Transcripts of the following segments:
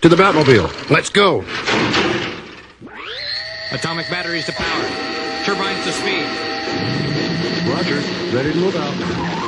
To the Batmobile. Let's go. Atomic batteries to power. Turbines to speed. Roger. Ready to move out.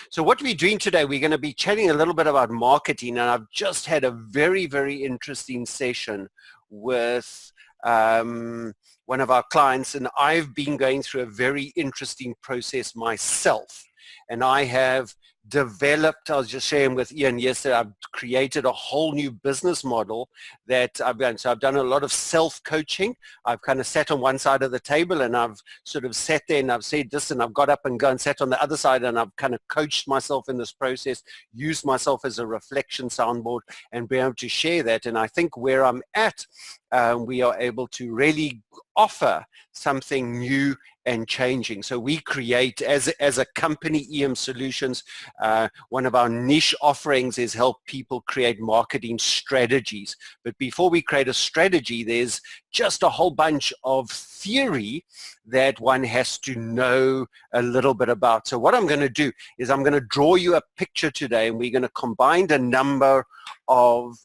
So what we're doing today, we're going to be chatting a little bit about marketing, and I've just had a very, very interesting session with one of our clients, and I've been going through a very interesting process myself, and I have developed, I was just sharing with Ian yesterday, I've created a whole new business model that I've done. So I've done a lot of self-coaching. I've kind of sat on one side of the table and I've sort of sat there and I've said this, and I've got up and gone and sat on the other side, and I've kind of coached myself in this process, used myself as a reflection soundboard, and be able to share that. And I think where I'm at, we are able to really offer something new and changing. So we create, as a company, EM Solutions, one of our niche offerings is help people create marketing strategies. But before we create a strategy, there's just a whole bunch of theory that one has to know a little bit about. So what I'm going to do is I'm going to draw you a picture today, and we're going to combine a number of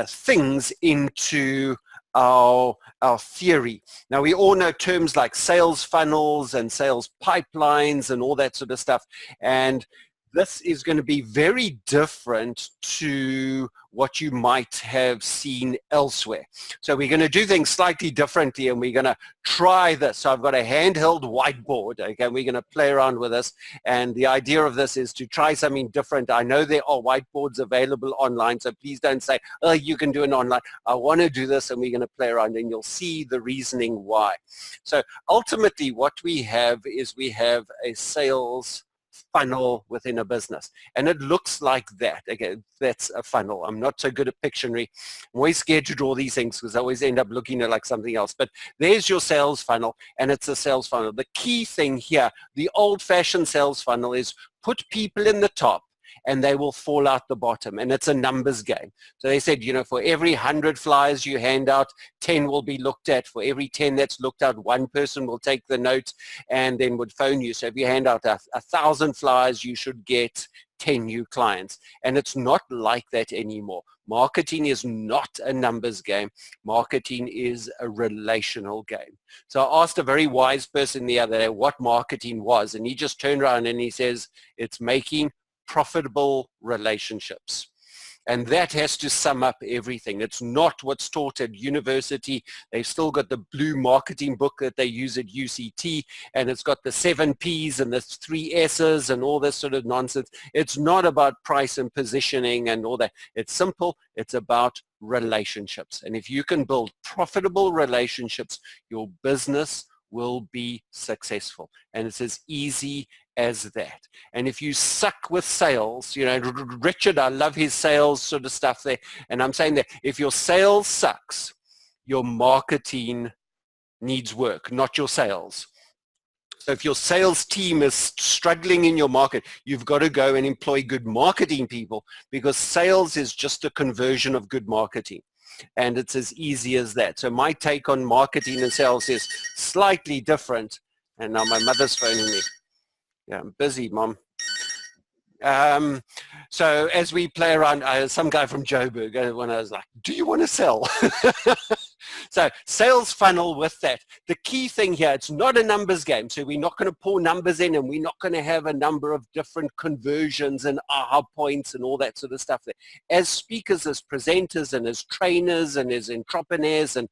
things into our theory. Now, we all know terms like sales funnels and sales pipelines and all that sort of stuff, and this is going to be very different to what you might have seen elsewhere. So we're going to do things slightly differently, and we're going to try this. So I've got a handheld whiteboard, okay, we're going to play around with this, and the idea of this is to try something different. I know there are whiteboards available online, so please don't say, oh, you can do it online. I want to do this, and we're going to play around, and you'll see the reasoning why. So ultimately what we have is we have a sales funnel within a business, and it looks like that. Okay, that's a funnel. I'm not so good at Pictionary. I'm always scared to draw these things because I always end up looking at like something else. But there's your sales funnel, and it's a sales funnel. The key thing here, the old-fashioned sales funnel, is put people in the top and they will fall out the bottom, and it's a numbers game. So they said, you know, for every 100 flyers you hand out, 10 will be looked at. For every 10 that's looked at, one person will take the notes and then would phone you. So if you hand out 1,000 flyers, you should get 10 new clients. And it's not like that anymore. Marketing is not a numbers game. Marketing is a relational game. So I asked a very wise person the other day what marketing was, and he just turned around and he says, it's making profitable relationships. And that has to sum up everything. It's not what's taught at university. They've still got the blue marketing book that they use at UCT, and it's got the 7 Ps and the 3 S's and all this sort of nonsense. It's not about price and positioning and all that. It's simple. It's about relationships. And if you can build profitable relationships, your business will be successful. And it's as easy as that. And if you suck with sales, you know, Richard, I love his sales sort of stuff there. And I'm saying that if your sales sucks, your marketing needs work, not your sales. So if your sales team is struggling in your market, you've got to go and employ good marketing people, because sales is just a conversion of good marketing. And it's as easy as that. So my take on marketing and sales is slightly different. And now my mother's phoning me. Yeah, I'm busy, Mom. So as we play around, some guy from Joburg, when I was like, do you want to sell? So sales funnel with that. The key thing here, it's not a numbers game. So we're not going to pour numbers in, and we're not going to have a number of different conversions and aha points and all that sort of stuff there. As speakers, as presenters, and as trainers, and as entrepreneurs and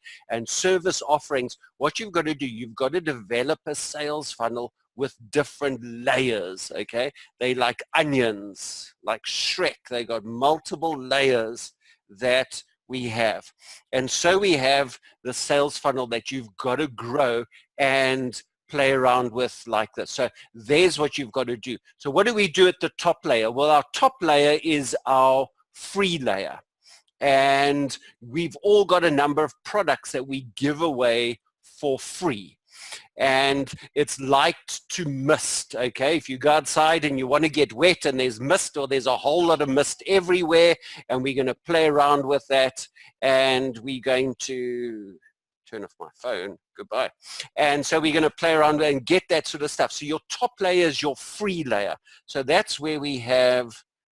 service offerings, what you've got to do, you've got to develop a sales funnel with different layers, okay? They like onions, like Shrek. They got multiple layers that we have. And so we have the sales funnel that you've got to grow and play around with like this. So there's what you've got to do. So what do we do at the top layer? Well, our top layer is our free layer. and we've all got a number of products that we give away for free. And it's liked to mist, okay? If you go outside and you want to get wet and there's mist, or there's a whole lot of mist everywhere, and we're going to play around with that, and we're going to turn off my phone, goodbye. And so we're going to play around and get that sort of stuff. So your top layer is your free layer. So that's where we have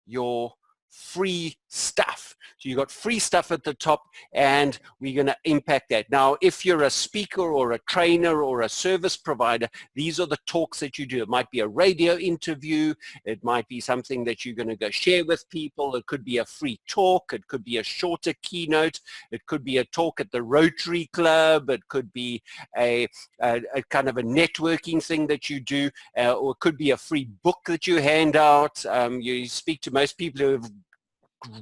your free stuff. So you got free stuff at the top, and we're going to impact that. Now, if you're a speaker or a trainer or a service provider, these are the talks that you do. It might be a radio interview. It might be something that you're going to go share with people. It could be a free talk. It could be a shorter keynote. It could be a talk at the Rotary Club. It could be a kind of a networking thing that you do, or it could be a free book that you hand out. You speak to most people who have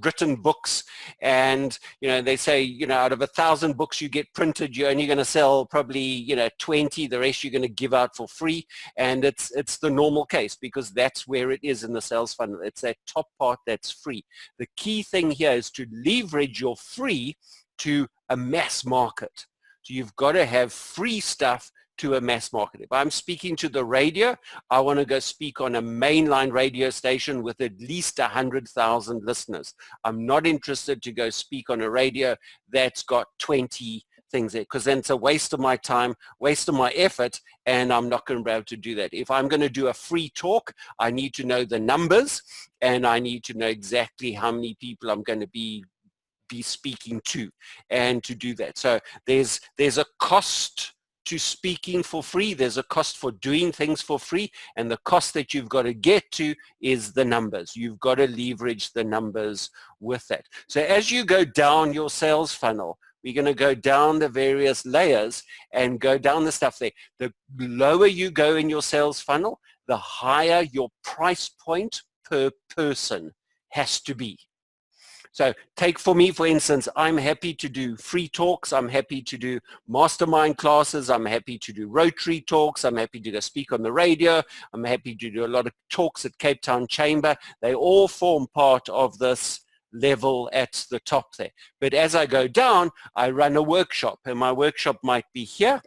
written books, and they say out of 1,000 books you get printed, you're only going to sell probably 20. The rest you're going to give out for free, and it's the normal case, because that's where it is in the sales funnel. It's that top part that's free. The key thing here is to leverage your free to a mass market. So you've got to have free stuff to a mass market. If I'm speaking to the radio, I want to go speak on a mainline radio station with at least 100,000 listeners. I'm not interested to go speak on a radio that's got 20 things there, because then it's a waste of my time, waste of my effort, and I'm not going to be able to do that. If I'm going to do a free talk, I need to know the numbers, and I need to know exactly how many people I'm going to be speaking to, and to do that. So there's a cost to speaking for free. There's a cost for doing things for free, and the cost that you've got to get to is the numbers. You've got to leverage the numbers with that. So as you go down your sales funnel, we're going to go down the various layers and go down the stuff there. The lower you go in your sales funnel, the higher your price point per person has to be. So take for me, for instance, I'm happy to do free talks. I'm happy to do mastermind classes. I'm happy to do Rotary talks. I'm happy to go speak on the radio. I'm happy to do a lot of talks at Cape Town Chamber. They all form part of this level at the top there. But as I go down, I run a workshop, and my workshop might be here,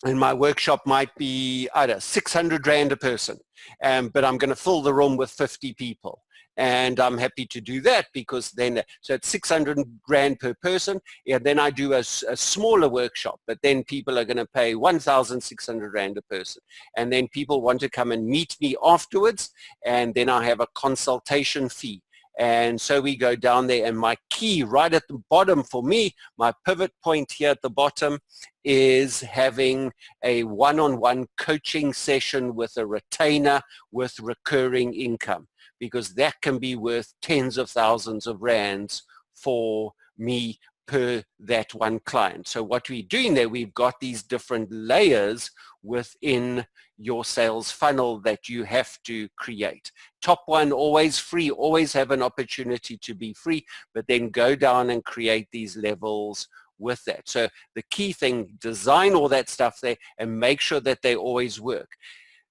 and my workshop might be, I don't know, 600 Rand a person, but I'm going to fill the room with 50 people. And I'm happy to do that, because then, so it's 600 Rand per person. And then I do a smaller workshop, but then people are going to pay 1,600 Rand a person. And then people want to come and meet me afterwards, and then I have a consultation fee. And so we go down there, and my key right at the bottom for me, my pivot point here at the bottom, is having a one-on-one coaching session with a retainer with recurring income, because that can be worth tens of thousands of rands for me per that one client. So what we're doing there, we've got these different layers within your sales funnel that you have to create. Top one, always free, always have an opportunity to be free, but then go down and create these levels with that. So the key thing, design all that stuff there and make sure that they always work.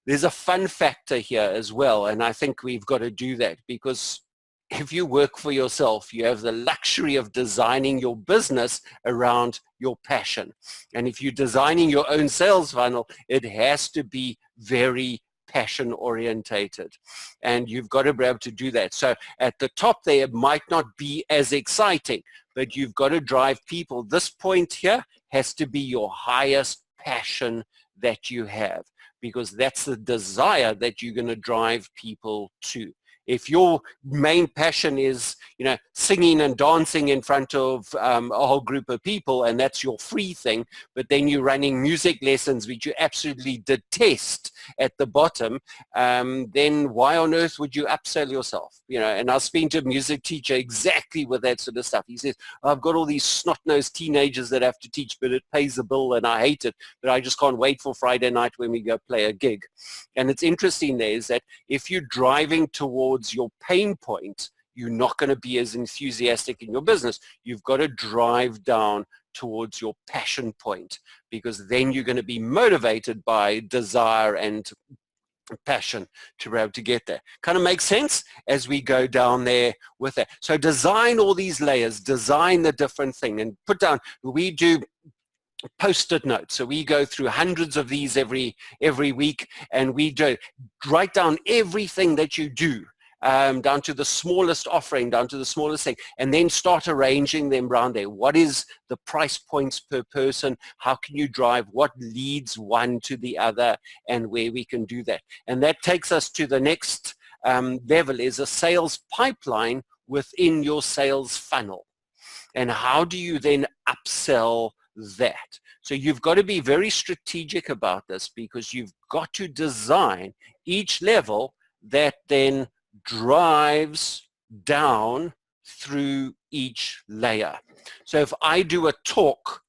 There's a fun factor here as well, and I think we've got to do that, because if you work for yourself, you have the luxury of designing your business around your passion. And if you're designing your own sales funnel, it has to be very passion orientated, and you've got to be able to do that. So at the top there, it might not be as exciting, but you've got to drive people. This point here has to be your highest passion that you have, because that's the desire that you're going to drive people to. If your main passion is, singing and dancing in front of a whole group of people, and that's your free thing, but then you're running music lessons, which you absolutely detest at the bottom, then why on earth would you upsell yourself? And I was speaking to a music teacher exactly with that sort of stuff. He says, I've got all these snot-nosed teenagers that have to teach, but it pays the bill and I hate it, but I just can't wait for Friday night when we go play a gig. And it's interesting there is that if you're driving towards your pain point, you're not going to be as enthusiastic in your business. You've got to drive down towards your passion point, because then you're going to be motivated by desire and passion to be able to get there. Kind of makes sense as we go down there with that. So design all these layers, design the different thing, and put down, we do Postit Notes. So we go through hundreds of these every week, and we write down everything that you do, down to the smallest offering, down to the smallest thing, and then start arranging them around there. What is the price points per person? How can you drive? What leads one to the other, and where we can do that? And that takes us to the next level, is a sales pipeline within your sales funnel. And how do you then upsell that? So you've got to be very strategic about this, because you've got to design each level that then drives down through each layer. So if I do a talk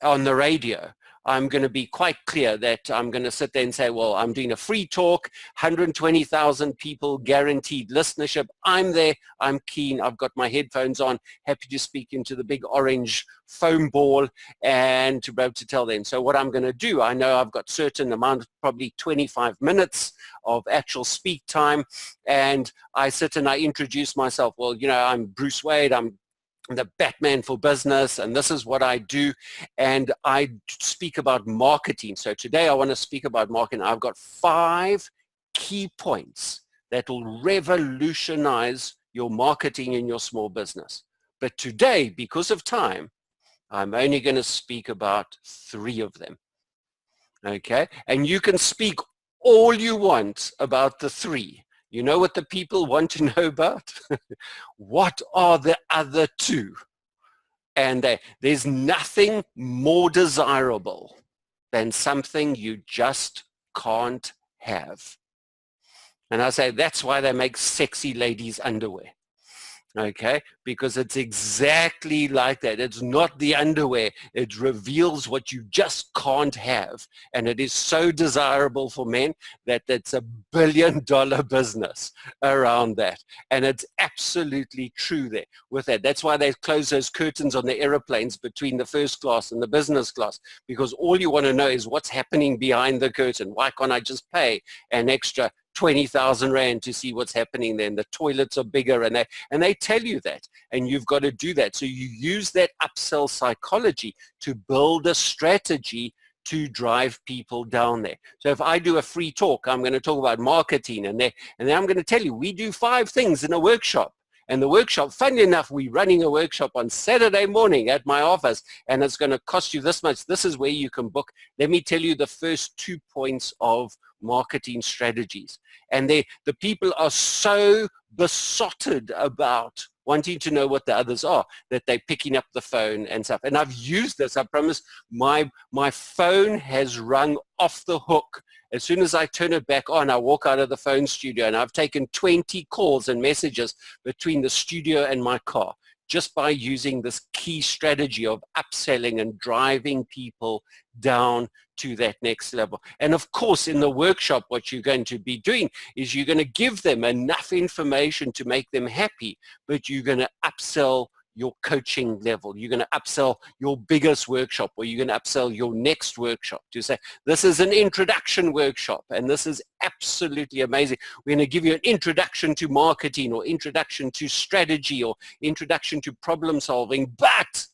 on the radio, I'm going to be quite clear that I'm going to sit there and say, well, I'm doing a free talk, 120,000 people, guaranteed listenership. I'm there. I'm keen. I've got my headphones on, happy to speak into the big orange foam ball and to be able to tell them. So what I'm going to do, I know I've got certain amount, probably 25 minutes of actual speak time, and I sit and I introduce myself. Well, you know, I'm Bruce Wade. I'm the Batman for business, and this is what I do, and I speak about marketing. So today I want to speak about marketing. I've got 5 key points that will revolutionize your marketing in your small business. But today, because of time, I'm only going to speak about 3 of them. Okay? And you can speak all you want about the 3. You know what the people want to know about? What are the other 2? And there's nothing more desirable than something you just can't have. And I say that's why they make sexy ladies underwear. Okay, because it's exactly like that. It's not the underwear. It reveals what you just can't have. And it is so desirable for men that it's a billion-dollar business around that. And it's absolutely true there with that. That's why they close those curtains on the airplanes between the first class and the business class, because all you want to know is what's happening behind the curtain. Why can't I just pay an extra 20,000 Rand to see what's happening then? The toilets are bigger, and they tell you that, and you've got to do that. So you use that upsell psychology to build a strategy to drive people down there. So if I do a free talk, I'm going to talk about marketing, and then I'm going to tell you, we do 5 things in a workshop. And the workshop, funny enough, we're running a workshop on Saturday morning at my office, and it's going to cost you this much. This is where you can book. Let me tell you the first 2 points of marketing strategies. And the people are so besotted about wanting to know what the others are that they're picking up the phone and stuff. And I've used this. I promise my phone has rung off the hook. As soon as I turn it back on, I walk out of the phone studio, and I've taken 20 calls and messages between the studio and my car just by using this key strategy of upselling and driving people down to that next level. And of course, in the workshop, what you're going to be doing is you're going to give them enough information to make them happy, but you're going to upsell your coaching level. You're going to upsell your biggest workshop, or you're going to upsell your next workshop to say, this is an introduction workshop, and this is absolutely amazing. We're going to give you an introduction to marketing, or introduction to strategy, or introduction to problem solving, but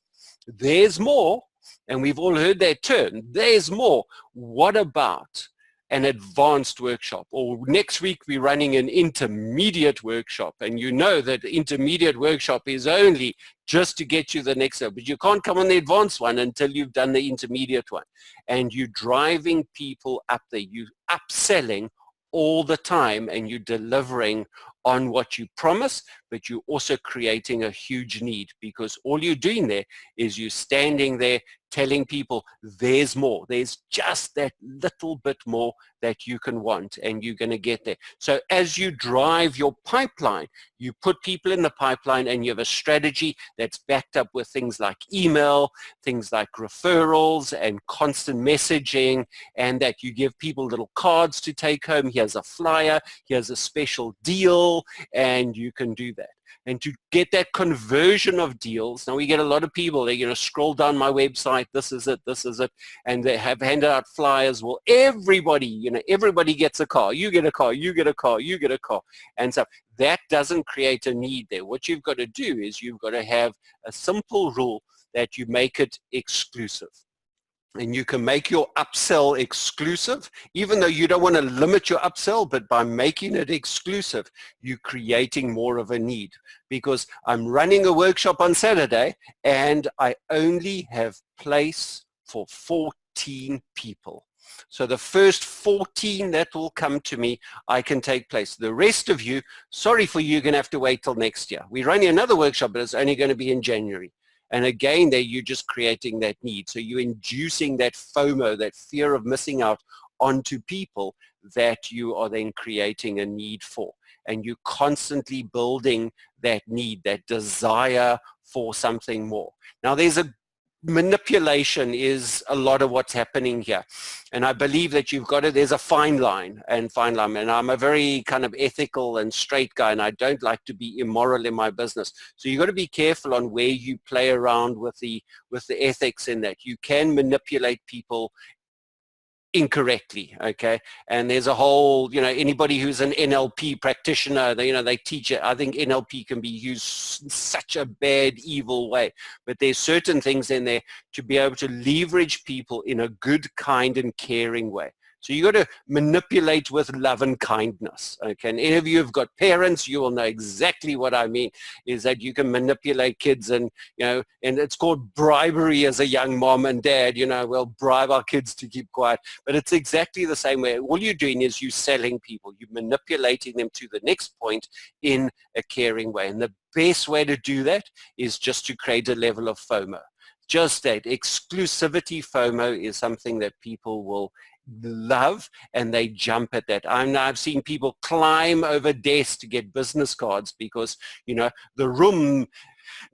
there's more. And we've all heard that term, there's more. What about an advanced workshop? Or next week we're running an intermediate workshop, and you know that intermediate workshop is only just to get you the next level, but you can't come on the advanced one until you've done the intermediate one. And you're driving people up there, you're upselling all the time, and you're delivering on what you promise, but you're also creating a huge need, because all you're doing there is you're standing there telling people there's more. There's just that little bit more that you can want, and you're going to get there. So as you drive your pipeline, you put people in the pipeline, and you have a strategy that's backed up with things like email, things like referrals and constant messaging, and that you give people little cards to take home. Here's a flyer, here's a special deal, and you can do that. And to get that conversion of deals, now we get a lot of people, they scroll down my website, this is it, and they have handed out flyers. Well, everybody, everybody gets a car. You get a car, you get a car, you get a car. And so that doesn't create a need there. What you've got to do is you've got to have a simple rule that you make it exclusive. And you can make your upsell exclusive, even though you don't want to limit your upsell, but by making it exclusive, you're creating more of a need. Because I'm running a workshop on Saturday and I only have place for 14 people. So the first 14 that will come to me, I can take place. The rest of you, sorry for you, you're going to have to wait till next year. We're running another workshop, but it's only going to be in January. And again, there you're just creating that need. So you're inducing that FOMO, that fear of missing out, onto people that you are then creating a need for. And you're constantly building that need, that desire for something more. Now, manipulation is a lot of what's happening here. And I believe that there's a fine line, and I'm a very kind of ethical and straight guy, and I don't like to be immoral in my business. So you've got to be careful on where you play around with the ethics in that. You can manipulate people incorrectly, okay? And there's a whole, anybody who's an NLP practitioner, they teach it. I think NLP can be used in such a bad, evil way, but there's certain things in there to be able to leverage people in a good, kind, and caring way. So you got to manipulate with love and kindness, okay? And any of you have got parents, you will know exactly what I mean, is that you can manipulate kids and, and it's called bribery as a young mom and dad, we'll bribe our kids to keep quiet, but it's exactly the same way. All you're doing is you're selling people, you're manipulating them to the next point in a caring way. And the best way to do that is just to create a level of FOMO. Just that exclusivity FOMO is something that people will love, and they jump at that. I've seen people climb over desks to get business cards because, the room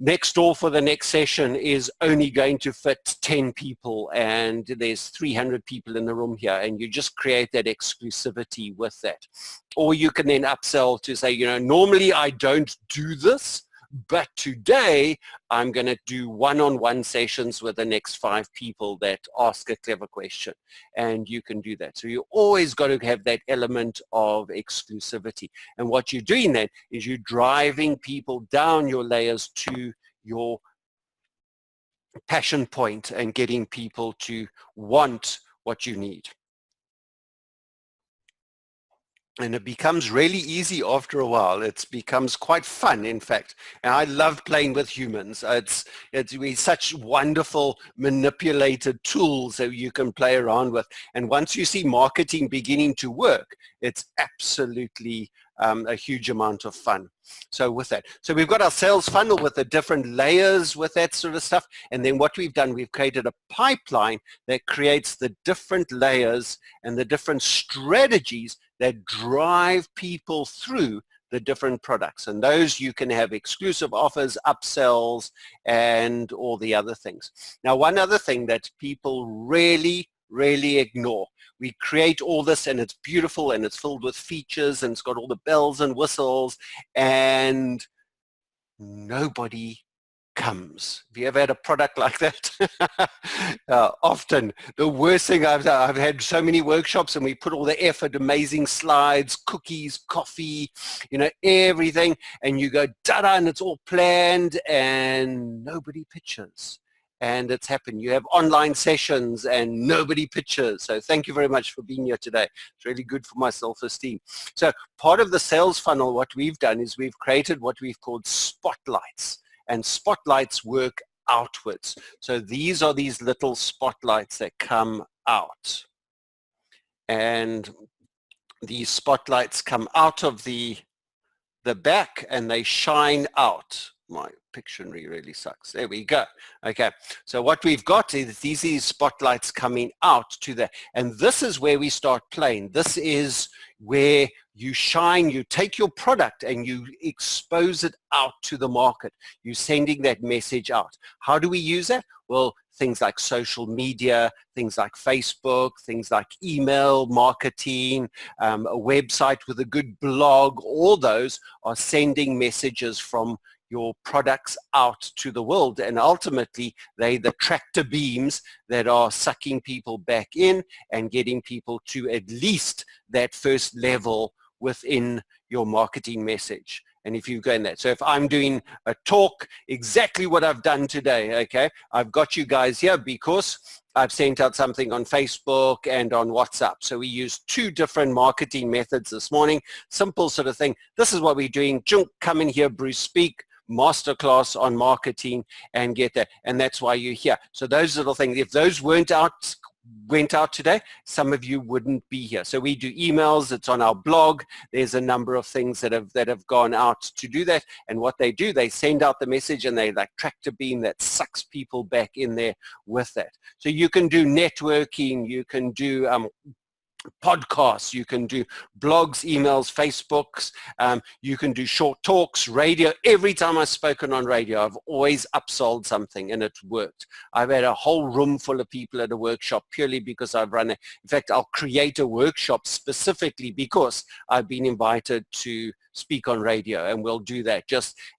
next door for the next session is only going to fit 10 people and there's 300 people in the room here, and you just create that exclusivity with that. Or you can then upsell to say, normally I don't do this, but today I'm going to do one-on-one sessions with the next 5 people that ask a clever question, and you can do that. So you always got to have that element of exclusivity. And what you're doing then is you're driving people down your layers to your passion point and getting people to want what you need. And it becomes really easy after a while. It becomes quite fun, in fact. And I love playing with humans. We're such wonderful manipulated tools that you can play around with. And once you see marketing beginning to work, it's absolutely a huge amount of fun. So with that, so we've got our sales funnel with the different layers with that sort of stuff. And then what we've done, we've created a pipeline that creates the different layers and the different strategies that drive people through the different products. And those you can have exclusive offers, upsells, and all the other things. Now, one other thing that people really ignore. We create all this and it's beautiful and it's filled with features and it's got all the bells and whistles, and nobody comes. Have you ever had a product like that? Often. The worst thing I've had so many workshops and we put all the effort, amazing slides, cookies, coffee, everything, and you go da-da, and it's all planned and nobody pitches. And it's happened. You have online sessions and nobody pitches. So thank you very much for being here today. It's really good for my self-esteem. So part of the sales funnel, what we've done is we've created what we've called spotlights. And spotlights work outwards. So these are these little spotlights that come out. And these spotlights come out of the back and they shine out. My Pictionary really sucks. There we go. Okay, so what we've got is these spotlights coming out to the, and this is where we start playing. This is where you shine, you take your product and you expose it out to the market. You're sending that message out. How do we use that? Well, things like social media, things like Facebook, things like email marketing, a website with a good blog, all those are sending messages from your products out to the world, and ultimately they're the tractor beams that are sucking people back in and getting people to at least that first level within your marketing message. And if you go in that, so if I'm doing a talk, exactly what I've done today, okay, I've got you guys here because I've sent out something on Facebook and on WhatsApp. So we used 2 different marketing methods this morning, simple sort of thing. This is what we're doing. Junk, come in here, Bruce, speak, masterclass on marketing, and get that. And that's why you're here. So those little things, if those went out today, some of you wouldn't be here. So we do emails, it's on our blog. There's a number of things that have gone out to do that. And what they do, they send out the message and they like tractor beam that sucks people back in there with that. So you can do networking, you can do podcasts, you can do blogs, emails, Facebooks, you can do short talks, radio. Every time I've spoken on radio, I've always upsold something and it's worked. I've had a whole room full of people at a workshop purely because I've run it. In fact, I'll create a workshop specifically because I've been invited to speak on radio, and we'll do that.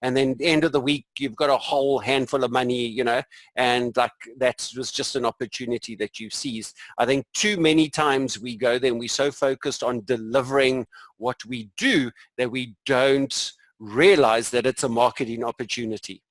And then end of the week, you've got a whole handful of money, you know, and like that was just an opportunity that you seized. I think too many times we go there and we're so focused on delivering what we do that we don't realize that it's a marketing opportunity.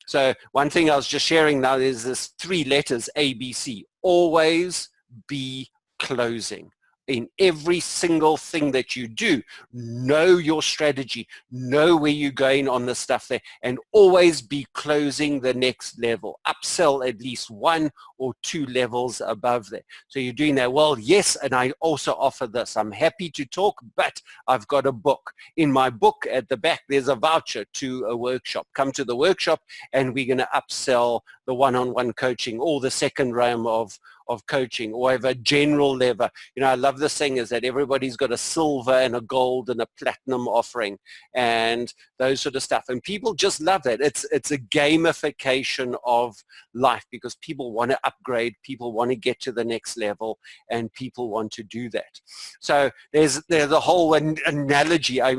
So one thing I was just sharing now is this 3 letters, ABC, always be closing. In every single thing that you do, know your strategy, know where you're going on the stuff there, and always be closing the next level. Upsell at least 1 or 2 levels above there. So you're doing that. Well, yes, and I also offer this. I'm happy to talk, but I've got a book. In my book at the back, there's a voucher to a workshop. Come to the workshop and we're going to upsell the one-on-one coaching or the second realm of coaching, or have a general level. You know, I love this thing is that everybody's got a silver and a gold and a platinum offering and those sort of stuff. And people just love that. It's a gamification of life because people want to upgrade, people want to get to the next level, and people want to do that. So there's the whole analogy. I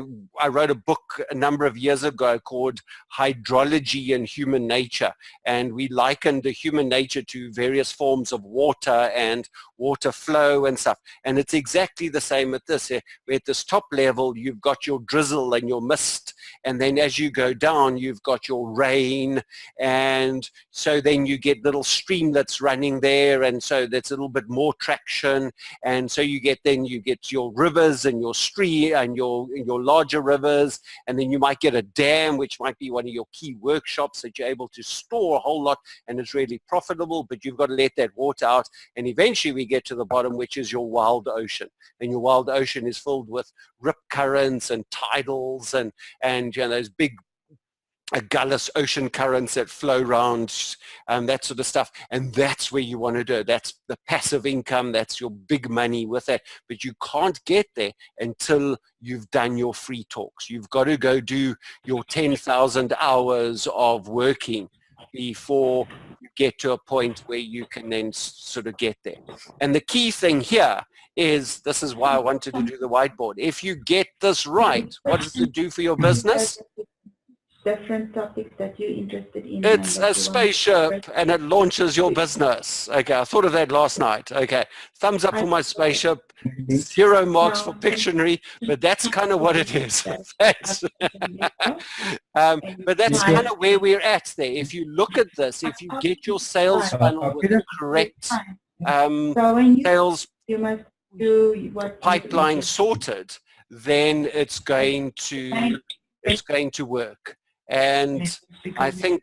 wrote a book a number of years ago called Hydrology and Human Nature, and we likened the human nature to various forms of water and water flow and stuff. And it's exactly the same at this. Where at this top level, you've got your drizzle and your mist. And then as you go down, you've got your rain. And so then you get little streamlets running there. And so that's a little bit more traction. And so you get your rivers and your stream and your larger rivers. And then you might get a dam, which might be one of your key workshops that you're able to store a whole lot. And it's really profitable, but you've got to let that water out. And eventually we get to the bottom, which is your wild ocean. And your wild ocean is filled with rip currents and tidals and you know, those big gullus ocean currents that flow around, that sort of stuff. And that's where you want to do it. That's the passive income. That's your big money with that. But you can't get there until you've done your free talks. You've got to go do your 10,000 hours of working before you get to a point where you can then sort of get there. And the key thing here is, this is why I wanted to do the whiteboard. If you get this right, what does it do for your business? Different topics that you're interested in. It's a spaceship and it launches your business. Okay, I thought of that last night. Okay, thumbs up for my spaceship. 0 marks for Pictionary, but that's kind of what it is. Thanks. But that's kind of where we're at there. If you look at this, if you get your sales funnel with the correct sales pipeline sorted, then it's going to work. And I think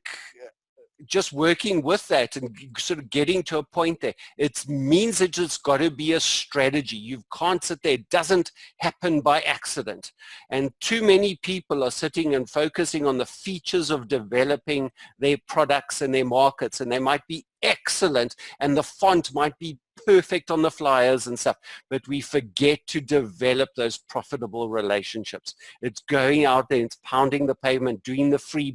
just working with that and sort of getting to a point there, it means that it's got to be a strategy. You can't sit there. It doesn't happen by accident. And too many people are sitting and focusing on the features of developing their products and their markets, and they might be excellent and the font might be perfect on the flyers and stuff, but we forget to develop those profitable relationships. It's going out there, it's pounding the pavement, doing the free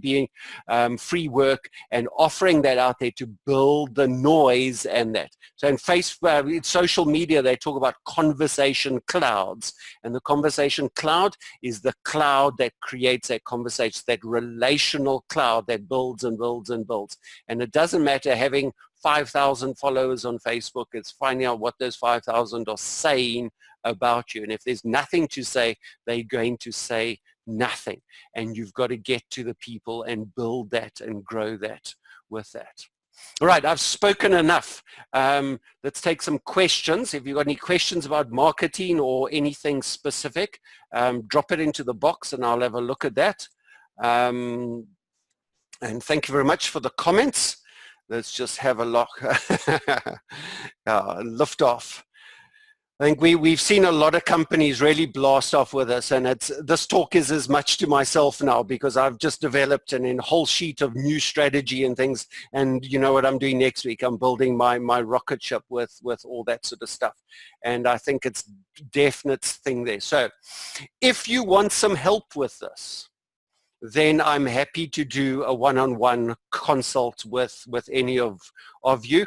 work, and offering that out there to build the noise and that. So in Facebook, in social media, they talk about conversation clouds, and the conversation cloud is the cloud that creates that conversation, that relational cloud that builds and builds and builds. And it doesn't matter having 5,000 followers on Facebook. It's finding out what those 5,000 are saying about you. And if there's nothing to say, they're going to say nothing. And you've got to get to the people and build that and grow that with that. All right, I've spoken enough. Let's take some questions. If you've got any questions about marketing or anything specific, drop it into the box and I'll have a look at that. And thank you very much for the comments. Let's just have a look. Lift off. I think we've seen a lot of companies really blast off with us, and this talk is as much to myself now because I've just developed a whole sheet of new strategy and things, and you know what I'm doing next week? I'm building my rocket ship with all that sort of stuff, and I think it's definite thing there. So if you want some help with this, then I'm happy to do a one-on-one consult with any of you.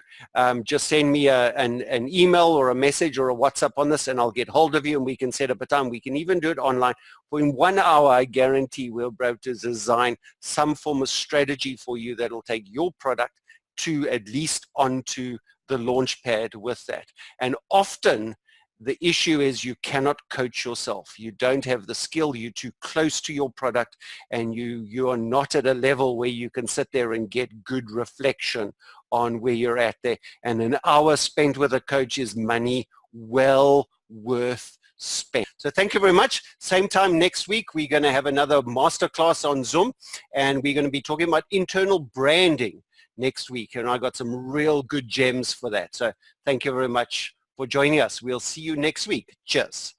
Just send me an email or a message or a WhatsApp on this and I'll get hold of you and we can set up a time. We can even do it online. In 1 hour, I guarantee we'll be able to design some form of strategy for you that will take your product to at least onto the launch pad with that. And often, the issue is you cannot coach yourself. You don't have the skill. You're too close to your product and you are not at a level where you can sit there and get good reflection on where you're at there. And an hour spent with a coach is money well worth spent. So thank you very much. Same time next week, we're going to have another masterclass on Zoom and we're going to be talking about internal branding next week. And I got some real good gems for that. So thank you very much for joining us. We'll see you next week. Cheers.